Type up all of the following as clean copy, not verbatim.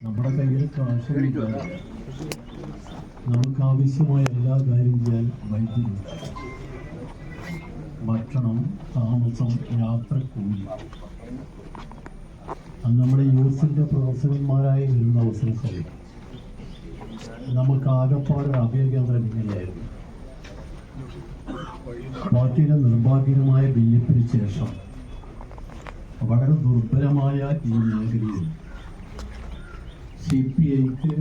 നമ്മുടെ കയ്യിൽ കാശില്ല, നമുക്ക് ആവശ്യമായ എല്ലാ കാര്യം ചെയ്യാൻ വൈദ്യുതി, ഭക്ഷണം, താമസം, യാത്രക്കൂലി. അന്ന് നമ്മുടെ യൂസിൻ്റെ പ്രവർത്തകന്മാരായി വരുന്ന അവസരത്തിൽ നമുക്ക് ആകെപ്പാട് അഭയകേന്ദ്രം ഇങ്ങനെയായിരുന്നു. പാർട്ടിയിലെ നിർഭാഗ്യകരമായ ഭിന്നിപ്പിന് ശേഷം വളരെ ദുർബലമായ ഈ മേഖലയിൽ CPIക്ക്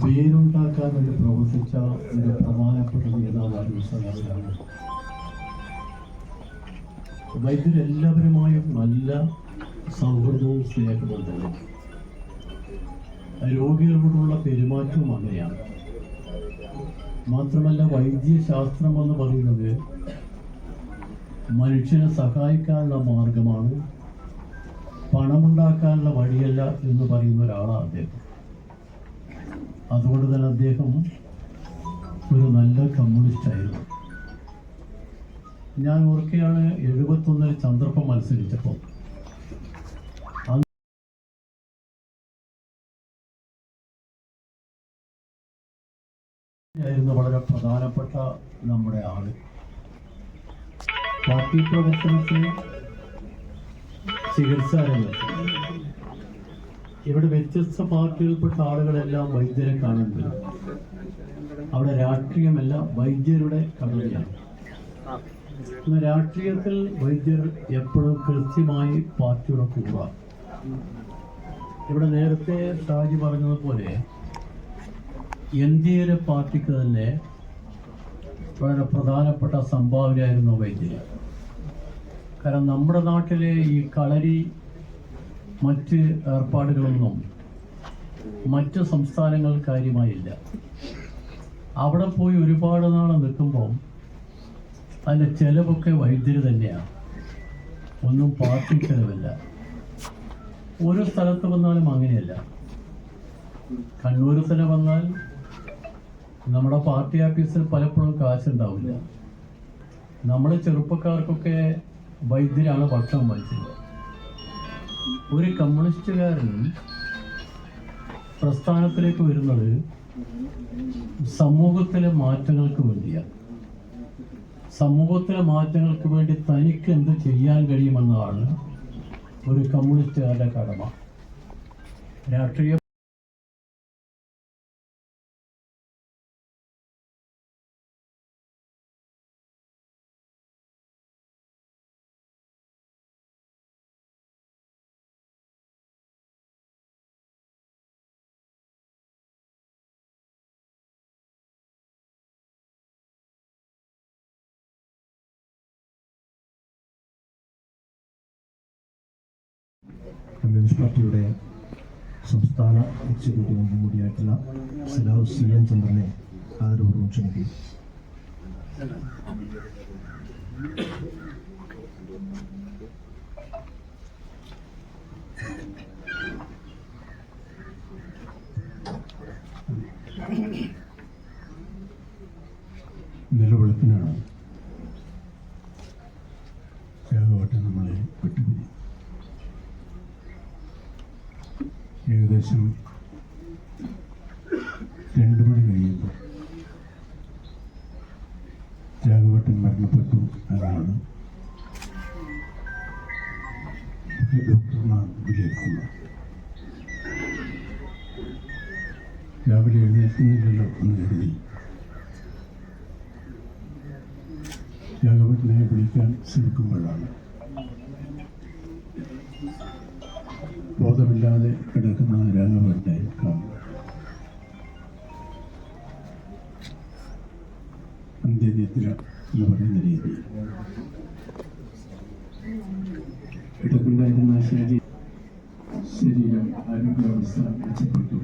വേരുണ്ടാക്കാൻ വേണ്ടി പ്രവർത്തിച്ച ഒരു പ്രധാനപ്പെട്ട നേതാവാണ് സഖാവ്. വൈദ്യരെല്ലാവരുമായും നല്ല സൗഹൃദവും സ്നേഹബന്ധവും, രോഗികളോടുള്ള പെരുമാറ്റവും അങ്ങനെയാണ്. മാത്രമല്ല, വൈദ്യശാസ്ത്രം എന്ന് പറയുന്നത് മനുഷ്യനെ സഹായിക്കാനുള്ള മാർഗമാണ്, പണമുണ്ടാക്കാനുള്ള വഴിയല്ല എന്ന് പറയുന്ന ഒരാളാണ് അദ്ദേഹം. അതുകൊണ്ട് തന്നെ അദ്ദേഹം ഒരു നല്ല കമ്മ്യൂണിസ്റ്റായിരുന്നു. ഞാൻ ഓർക്കുകയാണ്, 71 ചന്ദ്രപ്പ മത്സരിച്ചപ്പോൾ ആയിരുന്നു വളരെ പ്രധാനപ്പെട്ട നമ്മുടെ ആള്. പാർട്ടി പ്രവർത്തനത്തിന്, ചികിത്സാ രംഗത്ത് ഇവിടെ വ്യത്യസ്ത പാർട്ടികൾപ്പെട്ട ആളുകളെല്ലാം വൈദ്യരെ കാണാൻ വരും. അവിടെ രാഷ്ട്രീയമല്ല, വൈദ്യരുടെ കടമയാണ്. രാഷ്ട്രീയത്തിൽ വൈദ്യർ എപ്പോഴും കൃത്യമായി പാർട്ടിയുടെ കൂടെ. ഇവിടെ നേരത്തെ ഷാജി പറഞ്ഞതുപോലെ NDA പാർട്ടിക്ക് തന്നെ വളരെ പ്രധാനപ്പെട്ട സംഭാവനയായിരുന്നു വൈദ്യര്. കാരണം നമ്മുടെ നാട്ടിലെ ഈ കളരി മറ്റ് ഏർപ്പാടുകളൊന്നും മറ്റ് സംസ്ഥാനങ്ങൾ കാര്യമായില്ല. അവിടെ പോയി ഒരുപാട് നാൾ നിൽക്കുമ്പോൾ അതിൻ്റെ ചെലവൊക്കെ വൈദ്യര് തന്നെയാണ്, ഒന്നും പാർട്ടി ചെലവല്ല. ഒരു സ്ഥലത്ത് വന്നാലും അങ്ങനെയല്ല. കണ്ണൂരിൽ തന്നെ വന്നാൽ നമ്മുടെ പാർട്ടി ഓഫീസിൽ പലപ്പോഴും കാശുണ്ടാവില്ല. നമ്മൾ ചെറുപ്പക്കാർക്കൊക്കെ വൈദ്യരാണ് ഭക്ഷണം വഹിച്ചത്. ഒരു കമ്മ്യൂണിസ്റ്റുകാരൻ പ്രസ്ഥാനത്തിലേക്ക് വരുന്നത് സമൂഹത്തിലെ മാറ്റങ്ങൾക്ക് വേണ്ടിയാണ്. സമൂഹത്തിലെ മാറ്റങ്ങൾക്ക് വേണ്ടി തനിക്ക് എന്ത് ചെയ്യാൻ കഴിയുമെന്നതാണ് ഒരു കമ്മ്യൂണിസ്റ്റുകാരുടെ കടമ. രാഷ്ട്രീയ കമ്മ്യൂണിസ്റ്റ് പാർട്ടിയുടെ സംസ്ഥാന എക്സിക്യൂട്ടീവ് അംഗം കൂടിയായിട്ടുള്ള സഖാവ് CN ചന്ദ്രനെ ആദരപൂർവ്വം ക്ഷണിക്കും. നിലവിളക്കിനാണ് രാഘവട്ടൻ നമ്മളെ വിട്ടുപിരി. ഏകദേശം 2 മണി കഴിയുമ്പോൾ രാഘവട്ടൻ മരണപ്പെട്ടു എന്നാണ് ഡോക്ടർമാർ വിലയിരുത്തുന്നത്. രാവിലെ എഴുന്നേൽക്കുന്നില്ലല്ലോ എന്ന് കരുതി രാഘവട്ടനെ വിളിക്കാൻ ശ്രമിക്കുമ്പോഴാണ് ബോധമില്ലാതെ കിടക്കുന്ന രാഘവന്റെ കാണുക. അന്ത്യനിദ്ര എന്ന് പറയുന്ന രീതി കിടക്കുണ്ടായിരുന്ന ശരീരം ആരോഗ്യാവസ്ഥ മെച്ചപ്പെട്ടു.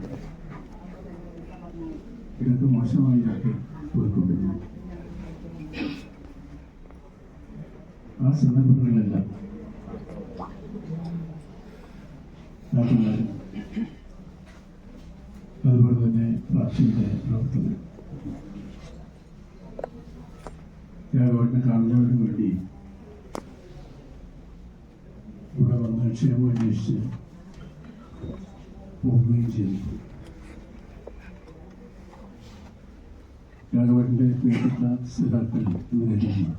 കിടക്ക് മോശമായൊക്കെ പോയിക്കൊണ്ടിരുന്നു. ആ സന്ദർഭങ്ങളിലെല്ലാം നാട്ടുകാരും അതുപോലെ തന്നെ പാർട്ടിയുടെ പ്രവർത്തകർ രാഘവട്ടനെ കാണുന്നതിന് വേണ്ടി ഇവിടെ വന്ന് ക്ഷേമം അന്വേഷിച്ച് പോവുകയും ചെയ്തു. രാഘവന്റെ പ്രിയപ്പെട്ട സഖാക്കൾ ഇവരെല്ലാം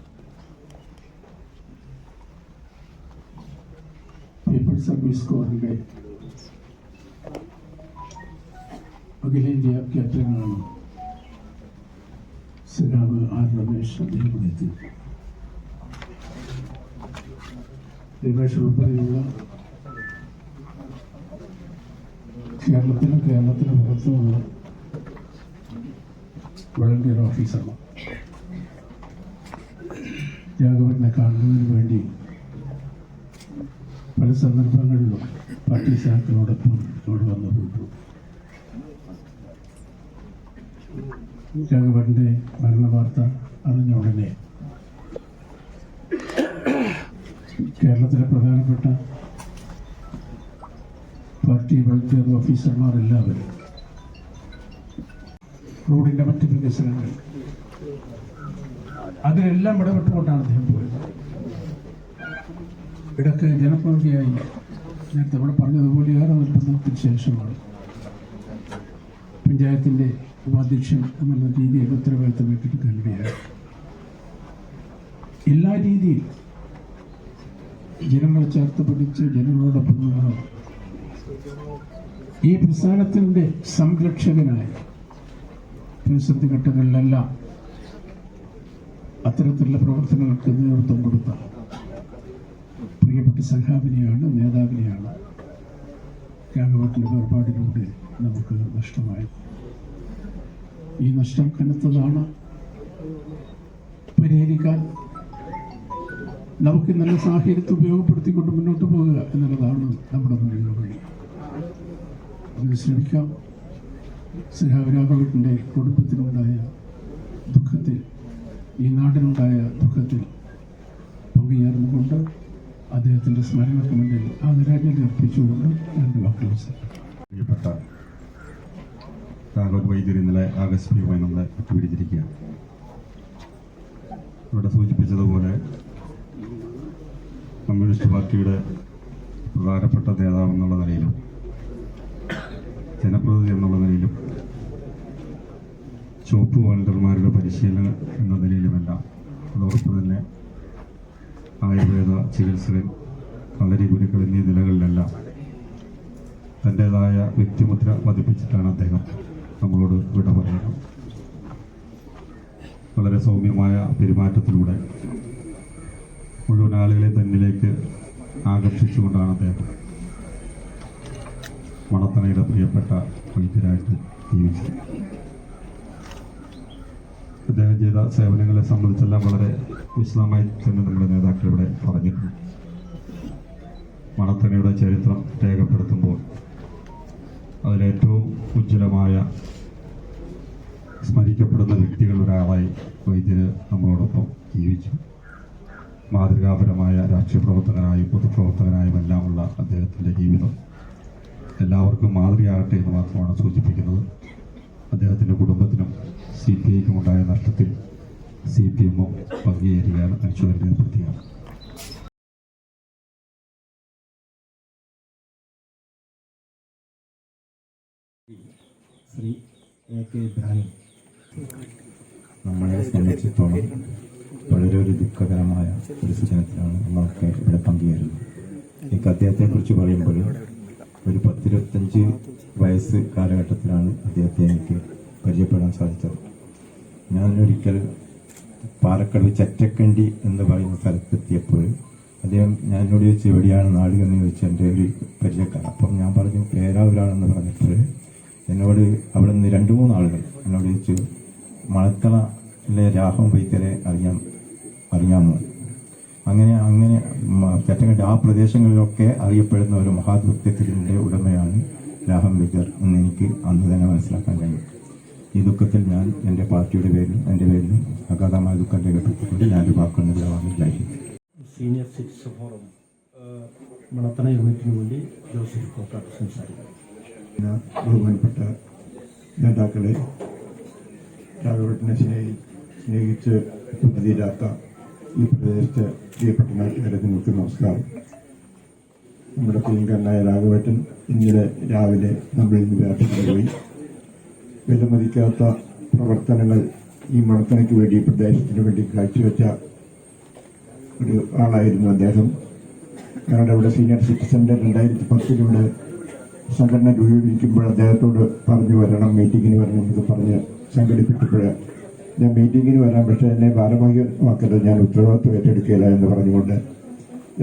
പീപ്പിൾസ് സർവീസ് കോറിന്റെ അഖിലേന്ത്യാ ക്യാപ്റ്റനാണ് സഖാവ് ആർ രമേശ്. അദ്ദേഹം എത്തി. രമേശ് ഉൾപ്പെടെയുള്ള കേരളത്തിന് പുറത്തുമുള്ള വളണ്ടിയർ ഓഫീസർമാർ രാഘവനെ കാണുന്നതിന് വേണ്ടി പല സന്ദർഭങ്ങളിലും പാർട്ടി സഹാക്കളോടൊപ്പം ഇവിടെ വന്നു പോയിട്ടു. രാഘവന്റെ മരണവാർത്ത അറിഞ്ഞ ഉടനെ കേരളത്തിലെ പ്രധാനപ്പെട്ട പാർട്ടി വളണ്ടിയർ ഓഫീസർമാർ എല്ലാവരും റോഡിൻ്റെ മറ്റ് വികസനങ്ങൾ അതിലെല്ലാം ഇടപെട്ടുകൊണ്ടാണ് അദ്ദേഹം പോയത്. ഇടയ്ക്ക് ജനപ്രതിനിധിയായി നേരത്തെ ഇവിടെ പറഞ്ഞതുപോലെ ഏറെ നിർബന്ധത്തിന് ശേഷമാണ് പഞ്ചായത്തിൻ്റെ ഉപാധ്യക്ഷൻ എന്നുള്ള രീതിയിൽ ഉത്തരവാദിത്തം ഏറ്റെടുക്കാനിടയായി. എല്ലാ രീതിയിൽ ജനങ്ങളെ ചേർത്ത് പിടിച്ച് ജനങ്ങളോടൊപ്പം നിന്നും ഈ പ്രസ്ഥാനത്തിൻ്റെ സംരക്ഷകനായി പ്രതിസന്ധി ഘട്ടങ്ങളിലെല്ലാം അത്തരത്തിലുള്ള പ്രവർത്തനങ്ങൾക്ക് നേതൃത്വം കൊടുത്ത പ്രിയപ്പെട്ട സഖാവിനെയാണ്, നേതാവിനെയാണ് രാഘവന്റെ വേർപാടിലൂടെ നമുക്ക് നഷ്ടമായത്. ഈ നഷ്ടം കനത്തതാണ്. പരിഹരിക്കാൻ നമുക്ക് നല്ല സാഹചര്യത്തെ ഉപയോഗപ്പെടുത്തിക്കൊണ്ട് മുന്നോട്ട് പോകുക എന്നുള്ളതാണ് നമ്മുടെ മുന്നിലുള്ള വഴി. അതിന് ശ്രമിക്കാം. സഖാവ് രാഘവന്റെ കുടുംബത്തിനുണ്ടായ ദുഃഖത്തിൽ, ഈ നാടിനുണ്ടായ ദുഃഖത്തിൽ പങ്കുചേർന്നുകൊണ്ട് അദ്ദേഹത്തിൻ്റെ സ്മരണയ്ക്ക് മുന്നിൽ ആദരാഞ്ജലി അർപ്പിച്ചുകൊണ്ട് രണ്ട് വാക്കുകൾ പ്രിയപ്പെട്ട രാഘവൻ വൈദ്യർ ഇന്നലെ ആകസ്മികമായി നമ്മളെ വിട്ടുപിടിച്ചിരിക്കുകയാണ്. ഇവിടെ സൂചിപ്പിച്ചതുപോലെ കമ്മ്യൂണിസ്റ്റ് പാർട്ടിയുടെ പ്രധാനപ്പെട്ട നേതാവ് എന്നുള്ള നിലയിലും ജനപ്രതിനിധി എന്നുള്ള നിലയിലും ചുവപ്പ് വളണ്ടിയർമാരുടെ പരിശീലനം എന്ന നിലയിലുമെല്ലാം അതോടൊപ്പം തന്നെ ആയുർവേദ ചികിത്സകൻ, കളരി ഗുരുക്കൾ എന്നീ നിലകളിലെല്ലാം തൻ്റേതായ വ്യക്തിമുദ്ര പതിപ്പിച്ചിട്ടാണ് അദ്ദേഹം നമ്മളോട് വിട പറയുന്നത്. വളരെ സൗമ്യമായ പെരുമാറ്റത്തിലൂടെ മുഴുവൻ ആളുകളെ തന്നിലേക്ക് ആകർഷിച്ചുകൊണ്ടാണ് അദ്ദേഹം മണത്തണയുടെ പ്രിയപ്പെട്ട വൈദ്യരായിട്ട് ജീവിച്ചത്. അദ്ദേഹം ചെയ്ത സേവനങ്ങളെ സംബന്ധിച്ചെല്ലാം വളരെ വിശദമായി തന്നെ നമ്മുടെ നേതാക്കൾ ഇവിടെ പറഞ്ഞിട്ടുണ്ട്. മണത്തണയുടെ ചരിത്രം രേഖപ്പെടുത്തുമ്പോൾ അതിലേറ്റവും ഉജ്ജ്വലമായ സ്മരിക്കപ്പെടുന്ന വ്യക്തികൾ ഒരാളായി വൈദ്യര് നമ്മളോടൊപ്പം ജീവിച്ചു. മാതൃകാപരമായ രാഷ്ട്രീയ പ്രവർത്തകനായും പൊതുപ്രവർത്തകനായും എല്ലാമുള്ള അദ്ദേഹത്തിൻ്റെ ജീവിതം എല്ലാവർക്കും മാതൃകയാകട്ടെ എന്ന് മാത്രമാണ് സൂചിപ്പിക്കുന്നത്. അദ്ദേഹത്തിൻ്റെ കുടുംബത്തിനും CPIക്കും ഉണ്ടായ നഷ്ടത്തിൽ CPMഉം പങ്കുചേരുകയാണ്, അനുശോചനം രേഖപ്പെടുത്തുകയാണ്. ശ്രീ AK ഇബ്രാഹിം നമ്മളെ സംബന്ധിച്ചിടത്തോളം വളരെ ഒരു ദുഃഖകരമായ ഒരു സുദിനത്തിലാണ് നമ്മളൊക്കെ ഇവിടെ പങ്കുചേരുന്നത്. എനിക്ക് അദ്ദേഹത്തെക്കുറിച്ച് പറയുമ്പോൾ ഒരു 10-25 വയസ്സ് കാലഘട്ടത്തിലാണ് അദ്ദേഹത്തെ എനിക്ക് പരിചയപ്പെടാൻ സാധിച്ചത്. ഞാൻ ഒരിക്കൽ പാലക്കാട് ചറ്റക്കണ്ടി എന്ന് പറയുന്ന സ്ഥലത്തെത്തിയപ്പോൾ അദ്ദേഹം എന്നോട് ചോദിച്ചു എവിടെയാണ് നാട് എന്ന് ചോദിച്ചു. എൻ്റെ ഒരു പരിചയക്കാരൻ. അപ്പം ഞാൻ പറഞ്ഞു പേരാവൂരാണെന്ന് പറഞ്ഞപ്പോൾ എന്നോട് അവിടെ നിന്ന് 2-3 ആളുകൾ എന്നോട് ചോദിച്ചു മണത്തണയിലെ രാഘവൻ വൈദ്യരെ അറിയാമോ? അങ്ങനെ ചറ്റക്കണ്ടി ആ പ്രദേശങ്ങളിലൊക്കെ അറിയപ്പെടുന്ന ഒരു മഹാത്വത്വത്തിൻ്റെ ഉടമയാണ് രാഘവൻ വൈദ്യർ എന്ന് എനിക്ക് അന്ന് തന്നെ മനസ്സിലാക്കാൻ കഴിയും. ഈ ദുഃഖത്തിൽ ഞാൻ എൻ്റെ പാർട്ടിയുടെ പേരിലും എൻ്റെ പേരിലും അഗാധമായ ദുഃഖം രേഖപ്പെടുത്തിക്കൊണ്ട് ഞാനൊരു വാക്കുകളിലായി. സീനിയർ സിറ്റിസൺ ഫോറം മണത്തണ യൂണിറ്റിന് വേണ്ടി ജോസഫ് കോക്കാട്ട് സംസാരിക്കും. ബഹുമാനപ്പെട്ട നേതാക്കളെ, രാഘവനെ സ്നേഹിച്ച് മതിയില്ലാത്ത ഈ പ്രദേശത്തെ പ്രിയപ്പെട്ട നാട്ടുകാരെ നിങ്ങൾക്ക് നമസ്കാരം. നമ്മുടെ പ്രിയങ്കരനായ രാഘവേട്ടൻ ഇന്നലെ രാവിലെ നമ്മളിൽ നിന്ന് വ്യാപിച്ചുപോയി. വിലമതിക്കാത്ത പ്രവർത്തനങ്ങൾ ഈ മണത്തണയ്ക്ക് വേണ്ടി പ്രദേശത്തിന് വേണ്ടി കാഴ്ചവെച്ച ഒരു ആളായിരുന്നു അദ്ദേഹം. ഞങ്ങളുടെ ഇവിടെ സീനിയർ സിറ്റിസന്റെ 2010 സംഘടന രൂപീകരിക്കുമ്പോൾ അദ്ദേഹത്തോട് പറഞ്ഞു വരണം, മീറ്റിങ്ങിന് വരണം എന്ന് പറഞ്ഞ് സംഘടിപ്പിച്ചപ്പോൾ ഞാൻ മീറ്റിങ്ങിന് വരാം, പക്ഷേ എന്നെ ഭാരവാഹികമാക്കരുത്, ഞാൻ ഉത്തരവാദിത്വം ഏറ്റെടുക്കില്ല എന്ന് പറഞ്ഞുകൊണ്ട്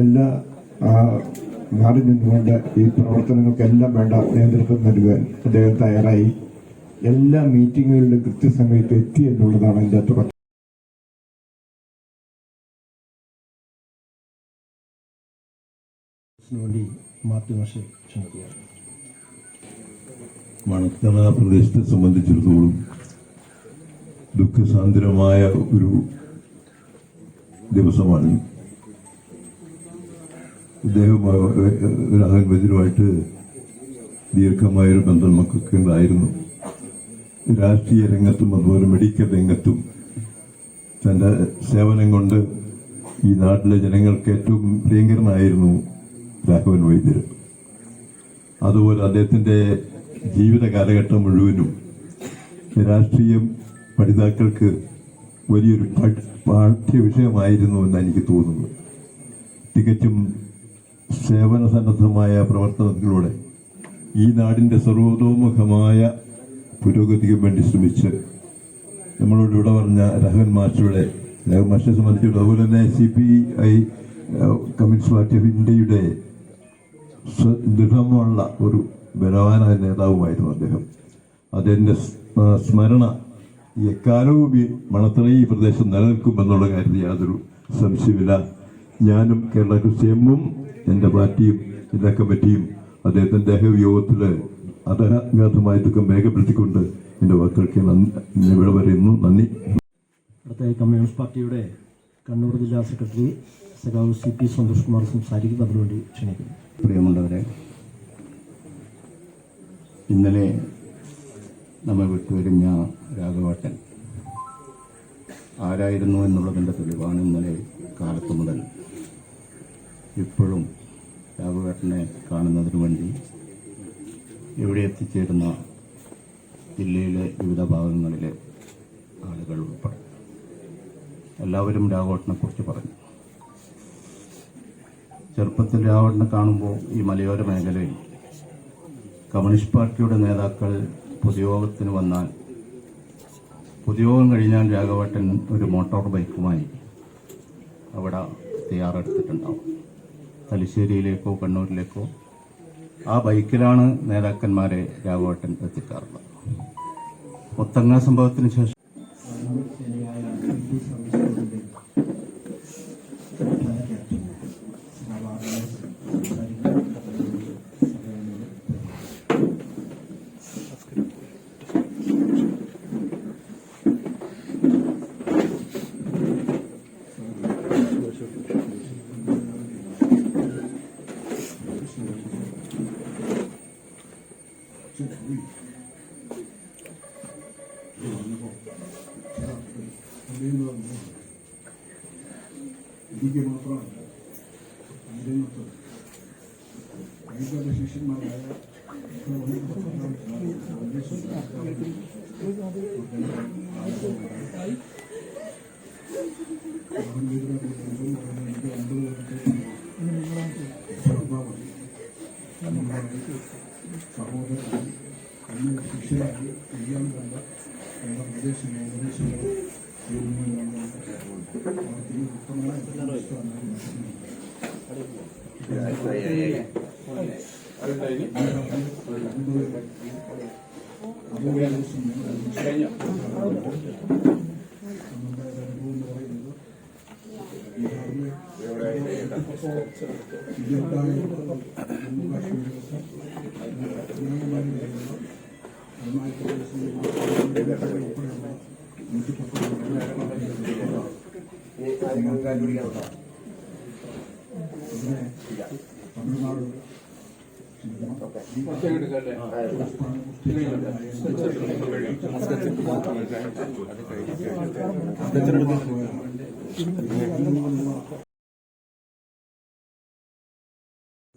എല്ലാ മാറി നിന്നുകൊണ്ട് ഈ പ്രവർത്തനങ്ങൾക്കെല്ലാം വേണ്ട നേതൃത്വം നൽകാൻ അദ്ദേഹം തയ്യാറായി. എല്ലാ മീറ്റിങ്ങുകളിലും കൃത്യസമയത്ത് എത്തി എന്നുള്ളതാണ് എൻ്റെ തുടക്കം. വേണ്ടി മാത്യു മാഷെ ക്ഷണിക്കുകയാണ്. മണത്തണ പ്രദേശത്തെ സംബന്ധിച്ചിടത്തോളം ദുഃഖസാന്ദ്രമായ ഒരു ദിവസമാണ്. ഇദ്ദേഹം രാഘവൻ വൈദ്യരുമായിട്ട് ദീർഘമായൊരു ബന്ധം നമുക്കൊക്കെ ഉണ്ടായിരുന്നു. രാഷ്ട്രീയ രംഗത്തും അതുപോലെ മെഡിക്കൽ രംഗത്തും തൻ്റെ സേവനം കൊണ്ട് ഈ നാട്ടിലെ ജനങ്ങൾക്ക് ഏറ്റവും പ്രിയങ്കരനായിരുന്നു രാഘവൻ വൈദ്യർ. അതുപോലെ അദ്ദേഹത്തിൻ്റെ ജീവിത കാലഘട്ടം മുഴുവനും രാഷ്ട്രീയം പഠിതാക്കൾക്ക് വലിയൊരു പാഠ്യ വിഷയമായിരുന്നു എന്നാണ് എനിക്ക് തോന്നുന്നത്. തികച്ചും സേവന സന്നദ്ധമായ പ്രവർത്തനത്തിലൂടെ ഈ നാടിൻ്റെ സർവതോമുഖമായ പുരോഗതിക്ക് വേണ്ടി ശ്രമിച്ച് നമ്മളോട് ഇവിടെ പറഞ്ഞ രാഘവൻ മാഷിനെ സംബന്ധിച്ചിടത്തോളം അതുപോലെ തന്നെ CPI കമ്മ്യൂണിസ്റ്റ് പാർട്ടി ഓഫ് ഇന്ത്യയുടെ ദൃഢമുള്ള ഒരു ബലവാനായ നേതാവുമായിരുന്നു അദ്ദേഹം. അദ്ദേഹത്തിൻ്റെ സ്മരണ എക്കാലവും ഈ മണത്തണ ഈ പ്രദേശം നിലനിൽക്കുമെന്നുള്ള കാര്യത്തിൽ യാതൊരു സംശയമില്ല. ഞാനും കേരള ക്രിസ്ത്യനും എൻ്റെ പാർട്ടിയും ജില്ലാ കമ്മിറ്റിയും അദ്ദേഹത്തിൻ്റെ ദേഹവിയോഗത്തിൽ അഗാധമായ ദുഃഖം രേഖപ്പെടുത്തിക്കൊണ്ട് എൻ്റെ വാക്കുകൾക്ക് ഇവിടെ പറയുന്നു. നന്ദി. അടുത്ത കമ്മ്യൂണിസ്റ്റ് പാർട്ടിയുടെ കണ്ണൂർ ജില്ലാ സെക്രട്ടറി സഖാവ് CP സന്തോഷ് കുമാർ സംസാരിക്കുന്നത് അതിനുവേണ്ടി ക്ഷണിക്കുന്നു. പ്രിയമുള്ളവരെ, ഇന്നലെ നമ്മൾ വിട്ടുവരിഞ്ഞ രാഘവേട്ടൻ ആരായിരുന്നു എന്നുള്ളതിൻ്റെ തെളിവാണ് ഇന്നലെ കാലത്ത് മുതൽ ഇപ്പോഴും രാഘവേട്ടനെ കാണുന്നതിന് വേണ്ടി ഇവിടെ എത്തിച്ചേരുന്ന ജില്ലയിലെ വിവിധ ഭാഗങ്ങളിലെ ആളുകൾ ഉൾപ്പെടെ എല്ലാവരും രാഘവേട്ടനെ കുറിച്ച് പറഞ്ഞു. ചെറുപ്പത്തിൽ രാഘവേട്ടനെ കാണുമ്പോൾ ഈ മലയോര മേഖലയിൽ കമ്മ്യൂണിസ്റ്റ് പാർട്ടിയുടെ നേതാക്കൾ പൊതുയോഗത്തിന് വന്നാൽ പൊതുയോഗം കഴിഞ്ഞാൽ രാഘവേട്ടൻ ഒരു മോട്ടോർ ബൈക്കുമായി അവിടെ തയ്യാറെടുത്തിട്ടുണ്ടാവും. തലശ്ശേരിയിലേക്കോ കണ്ണൂരിലേക്കോ ആ ബൈക്കിലാണ് നേതാക്കന്മാരെ രാഘവേട്ടൻ എത്തിക്കാറുള്ളത്. മുത്തങ്ങ സംഭവത്തിന് ശേഷം എനിക്ക് മാത്രമല്ല അതിനകത്ത് വൈകാരിക ശിഷ്യന്മാരായ സഹോദരൻ ശിഷ്യരായി ചെയ്യാൻ കണ്ട നമ്മുടെ പ്രദേശങ്ങൾ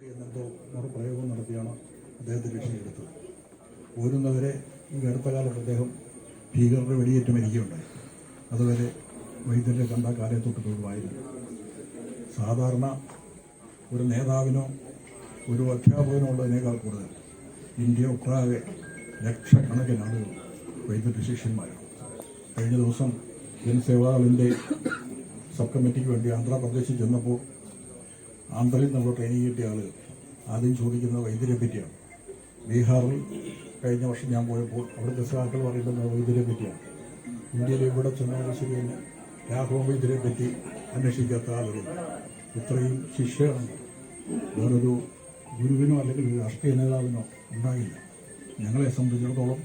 എന്നെന്തോ പ്രയോഗം നടത്തിയാണ് അദ്ദേഹത്തെ രക്ഷപ്പെടുത്തത്. പോരുന്നവരെ ഈ അടുത്ത കാലത്ത് അദ്ദേഹം ഭീകരരുടെ വെടിയേറ്റ് മരിക്കുകയുണ്ടായി. അതുവരെ വൈദ്യരെ കണ്ട കാലേ തൊട്ട് തൊഴുവായിരുന്നു. സാധാരണ ഒരു നേതാവിനോ ഒരു അധ്യാപകനോ ഉള്ളതിനേക്കാൾ കൂടുതൽ ഇന്ത്യ ഒട്ടാകെ ലക്ഷക്കണക്കിന് ആളുകൾ വൈദ്യുതി ശിഷ്യന്മാരാണ്. കഴിഞ്ഞ ദിവസം ജനസേവാദളിൻ്റെ സബ് കമ്മിറ്റിക്ക് വേണ്ടി ആന്ധ്രാപ്രദേശിൽ ചെന്നപ്പോൾ ആന്ധ്രയിൽ നമ്മൾ ട്രെയിനിങ് കിട്ടിയ ആളുകൾ ആദ്യം ചോദിക്കുന്നത് വൈദ്യരെ പറ്റിയാണ്. ബീഹാറിൽ കഴിഞ്ഞ വർഷം ഞാൻ പോയപ്പോൾ അവിടുത്തെ സഹാക്കൾ പറയുന്നത് വൈദ്യരെ പറ്റിയാണ്. ഇന്ത്യയിൽ ഇവിടെ ചെന്നാലും ശരി തന്നെ രാഘവ വൈദ്യരെ പറ്റി അന്വേഷിക്കാത്ത ആളുകൾ ഇത്രയും ശിഷ്യമാണ് വേറൊരു ഗുരുവിനോ അല്ലെങ്കിൽ ഒരു രാഷ്ട്രീയ നേതാവിനോ ഉണ്ടായില്ല. ഞങ്ങളെ സംബന്ധിച്ചിടത്തോളം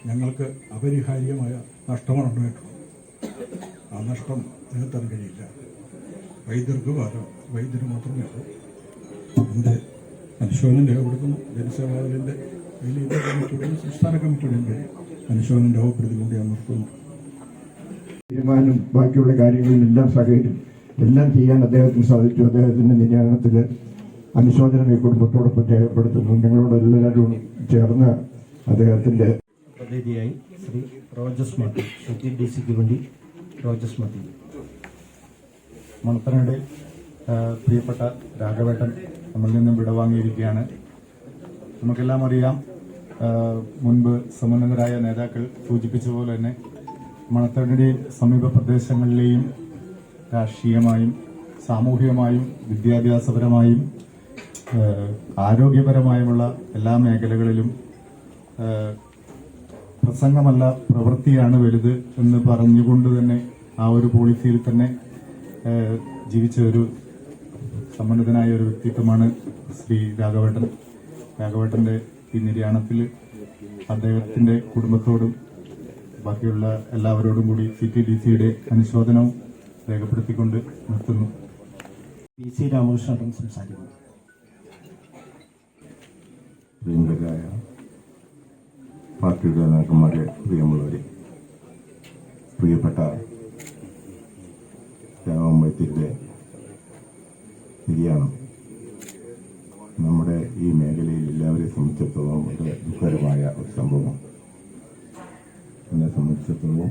ഞങ്ങൾക്ക് അപരിഹാര്യമായ നഷ്ടമാണ് ഉണ്ടായിട്ടുള്ളത്. ആ നഷ്ടം നികത്താൻ കഴിയില്ല. വൈദ്യർക്ക് പകരം വൈദ്യര് മാത്രമേ ഉള്ളൂ. എൻ്റെ അനുശോചനം രേഖപ്പെടുത്തുന്നു. ജനസേവാദളിൻ്റെ കമ്മിറ്റിയുടെയും സംസ്ഥാന കമ്മിറ്റിയുടെയും പേര് അനുശോചനം രേഖപ്പെടുത്തിക്കൊണ്ട് ഞാൻ നിർത്തുന്നു. തീരുമാനം ബാക്കിയുള്ള കാര്യങ്ങളിലെല്ലാം സഹകരിക്കും എല്ലാം ചെയ്യാൻ അദ്ദേഹത്തിന് സാധിച്ചു. അദ്ദേഹത്തിൻ്റെ നിര്യാണത്തിൽ അനുശോചനം ഈ കുടുംബത്തോടൊപ്പം രേഖപ്പെടുത്തുന്നു. ഞങ്ങളോട് എല്ലാവരും ചേർന്ന് അദ്ദേഹത്തിൻ്റെ പ്രതിനിധിയായി ശ്രീ റോജസ് മാത്യു, CTDCക്ക് വേണ്ടി റോജസ് മാത്യു. മണത്തണയുടെ പ്രിയപ്പെട്ട രാഘവേട്ടൻ നമ്മളിൽ നിന്നും വിടവാങ്ങിയിരിക്കുകയാണ്. നമുക്കെല്ലാം അറിയാം, മുൻപ് സമുന്നതരായ നേതാക്കൾ സൂചിപ്പിച്ച പോലെ തന്നെ മണത്തണയുടെ സമീപ പ്രദേശങ്ങളിലെയും രാഷ്ട്രീയമായും സാമൂഹികമായും വിദ്യാഭ്യാസപരമായും ആരോഗ്യപരമായുമുള്ള എല്ലാ മേഖലകളിലും പ്രസംഗമല്ല പ്രവൃത്തിയാണ് വലുത് എന്ന് പറഞ്ഞുകൊണ്ട് തന്നെ ആ ഒരു പോളിസിയിൽ തന്നെ ജീവിച്ച ഒരു സമ്പന്നതനായ ഒരു വ്യക്തിത്വമാണ് ശ്രീ രാഘവേട്ടൻ. രാഘവേട്ടൻ്റെ ഈ നിര്യാണത്തിൽ അദ്ദേഹത്തിൻ്റെ കുടുംബത്തോടും ബാക്കിയുള്ള എല്ലാവരോടും കൂടി CTDCയുടെ അനുശോചനവും രേഖപ്പെടുത്തിക്കൊണ്ട് നിർത്തുന്നു. PC രാമകൃഷ്ണൻ സംസാരിക്കുന്നു. പ്രിയങ്കരായ പാർട്ടിയുടെ നേതാക്കന്മാരെ, പ്രിയമുള്ളവരെ, പ്രിയപ്പെട്ട രാഘവൻ വൈദ്യരുടെ നിര്യാണം നമ്മുടെ ഈ മേഖലയിൽ എല്ലാവരെയും സംബന്ധിച്ചിടത്തോളം വളരെ ദുഃഖകരമായ ഒരു സംഭവം. എന്നെ സംബന്ധിച്ചിടത്തോളം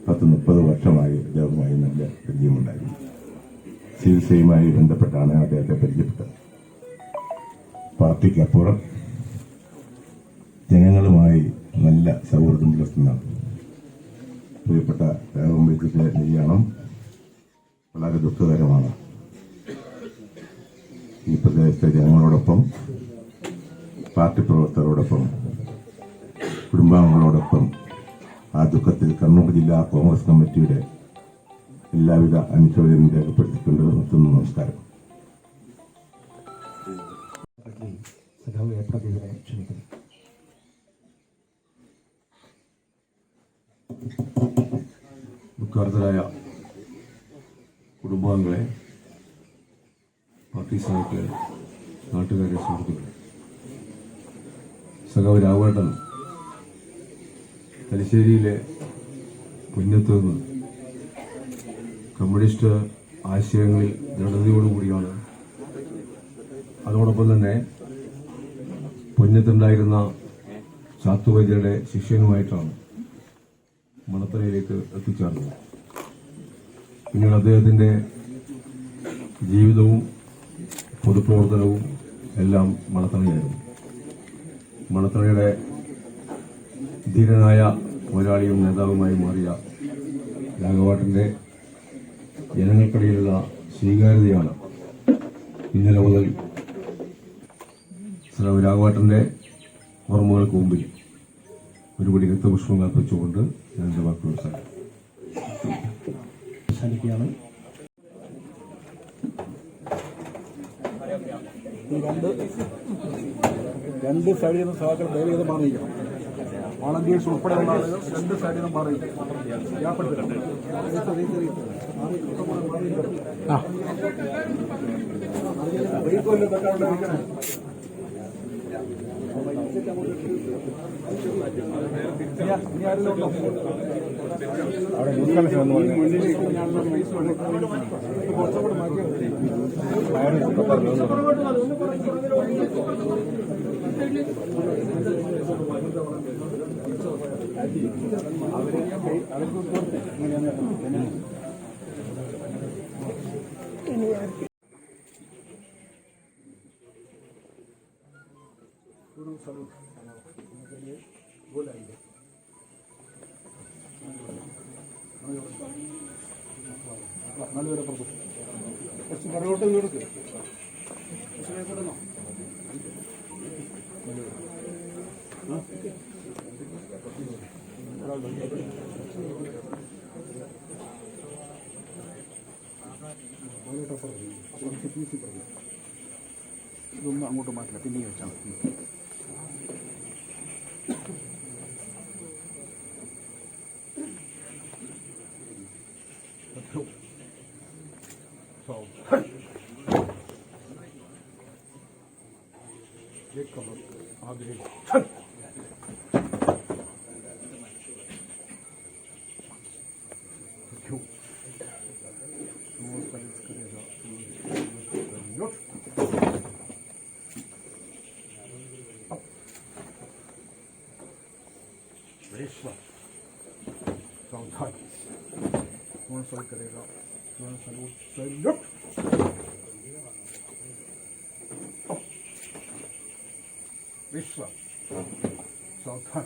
10-30 വർഷമായി അദ്ദേഹവുമായി നല്ല പരിചയമുണ്ടായിരുന്നു. ചികിത്സയുമായി ബന്ധപ്പെട്ടാണ് അദ്ദേഹത്തെ പരിചയപ്പെട്ടത്. പാർട്ടിക്കപ്പുറം ജനങ്ങളുമായി നല്ല സൗഹൃദം പുലർത്തുന്ന പ്രിയപ്പെട്ട രാഘവൻ വൈദ്യരുടെ നിര്യാണം വളരെ ദുഃഖകരമാണ്. ഈ പ്രദേശത്തെ ജനങ്ങളോടൊപ്പം, പാർട്ടി പ്രവർത്തകരോടൊപ്പം, കുടുംബാംഗങ്ങളോടൊപ്പം ആ ദുഃഖത്തിൽ കണ്ണൂർ ജില്ലാ കോൺഗ്രസ് കമ്മിറ്റിയുടെ എല്ലാവിധ അനുശോചനം രേഖപ്പെടുത്തിക്കൊണ്ട് നിർത്തുന്നു. നമസ്കാരം. ക്ഷണിക്കുന്നു. ദുഃഖാർത്തരായ കുടുംബാംഗങ്ങളെ, പാർട്ടി സഹാക്കളെ, നാട്ടുകാരെ, സുഹൃത്തുക്കളെ, സഖാവ് രാഘവേട്ടൻ തലശ്ശേരിയിലെ പുന്നത്ത് നിന്ന് കമ്മ്യൂണിസ്റ്റ് ആശയങ്ങളിൽ ദൃഢതയോടുകൂടിയാണ്, അതോടൊപ്പം തന്നെ പുന്നത്തുണ്ടായിരുന്ന ചാത്തുവൈദ്യരുടെ ശിഷ്യനുമായിട്ടാണ് മണത്തണയിലേക്ക് എത്തിച്ചേർന്നത്. പിന്നീട് അദ്ദേഹത്തിന്റെ ജീവിതവും പൊതുപ്രവർത്തനവും എല്ലാം മണത്തണയായിരുന്നു. മണത്തണയുടെ ധീരനായ പോരാളിയും നേതാവുമായി മാറിയ രാഘവേട്ടന്റെ ജനങ്ങൾക്കിടയിലുള്ള സ്വീകാര്യതയാണ് ഇന്നലെ മുതൽ രാഘവേട്ടന്റെ ഓർമ്മകൾക്ക് മുമ്പിൽ ഒരുപടി രക്തപുഷ്പങ്ങൾ അർപ്പിച്ചുകൊണ്ട് ഞാൻ എന്റെ വാക്കുകൾ അവസാനിക്കുകയാണ്. രണ്ട് സൈഡിൽ നിന്ന് സഹാക്കൾ ദയവ് ചെയ്ത് മാറിയിരിക്കണം. വോളണ്ടിയേഴ്സ് ഉൾപ്പെടെയുള്ള ആളുകൾ രണ്ട് സൈഡിൽ നിന്ന് മാറിയിരിക്കണം. ആ ഇതൊന്നും അങ്ങോട്ട് മാറ്റില്ല, പിന്നെ വെച്ചാൽ മതി. सावधान, कौन सही करेगा, कौन सैल्यूट। विश्व सावधान,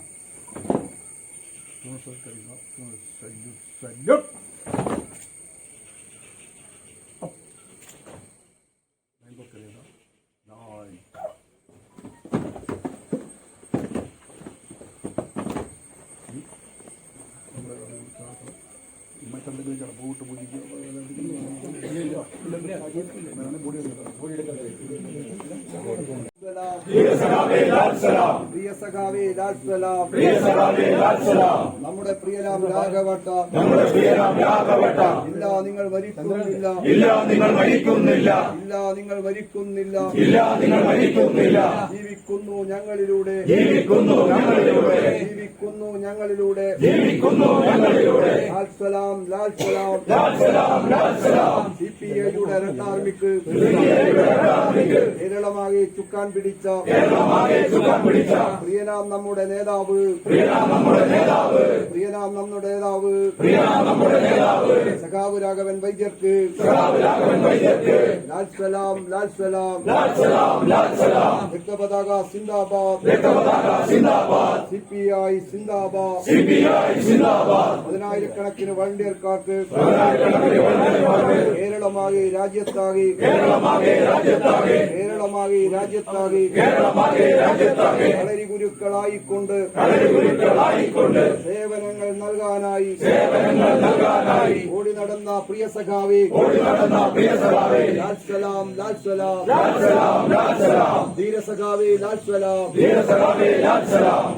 कौन सही करेगा, कौन सैल्यूट सैल्यूट। करेगा नाइन മറ്റെന്തെങ്കിലും ചില പോയിട്ട് നമ്മുടെ പ്രിയനാം രാഘവട്ട ഇല്ല നിങ്ങൾ മരിക്കുന്നില്ല, ഇല്ല നിങ്ങൾ മരിക്കുന്നില്ല, ഇല്ല നിങ്ങൾ മരിക്കുന്നില്ല, ഇല്ല നിങ്ങൾ മരിക്കുന്നില്ല, ജീവിക്കുന്നു ഞങ്ങളിലൂടെ, ജീവിക്കുന്നു ഞങ്ങളിലൂടെ, ജീവിക്കുന്നു ഞങ്ങളിലൂടെ, ജീവിക്കുന്നു ഞങ്ങളിലൂടെ. ലാൽ സലാം, ലാൽ സലാം, ലാൽ സലാം, ലാൽ സലാം. CPI-യുടെ റെഡ് ആർമിക്ക് കേരളമാകെ ചുക്കാൻ പിടിച്ച, കേരളമാകെ ചുക്കാൻ പിടിച്ച പ്രിയനാം നമ്മുടെ നേതാവ്, പ്രിയനാം നമ്മുടെ നേതാവ്, പ്രിയനാം നമ്മുടെ നേതാവ്, പ്രിയനാം നമ്മുടെ നേതാവ് സഖാവ് രാഘവൻ വൈദ്യർക്ക്, സഖാവ് രാഘവൻ വൈദ്യർക്ക് ലാൽ സലാം, ലാൽ സലാം, ലാൽ സലാം, ലാൽ സലാം. രക്തപതാക സിന്ദാബാദ്, രക്തപതാക സിന്ദാബാദ്, CPI സിന്ദാബാദ്. CPI സിന്ദാബാദ്. പതിനായിരക്കണക്കിന് വളണ്ടിയർക്കാർക്ക് പതിനായിരക്കണക്കിന് വളണ്ടിയർമാർക്ക് കേരളമാകെ രാജ്യത്താകെ, കേരളമാകെ രാജ്യത്താകെ, കേരളമാകെ രാജ്യത്താകെ കേരളമാകെ രാജ്യത്താകെ കളരിഗുരുക്കളായിക്കൊണ്ട്, കളരിഗുരുക്കളായിക്കൊണ്ട് സേവനങ്ങൾ നൽകാനായി, സേവനങ്ങൾ നൽകാനായി ഓടി നടന്ന പ്രിയ സഖാവേ, ഓടി നടന്ന പ്രിയ സഖാവേ ലാൽ സലാം, ലാൽ സലാം, ലാൽ സലാം, ലാൽ സലാം. ധീര സഖാവേ ലാൽ സലാം. ധീര സഖാവേ ലാൽ സലാം.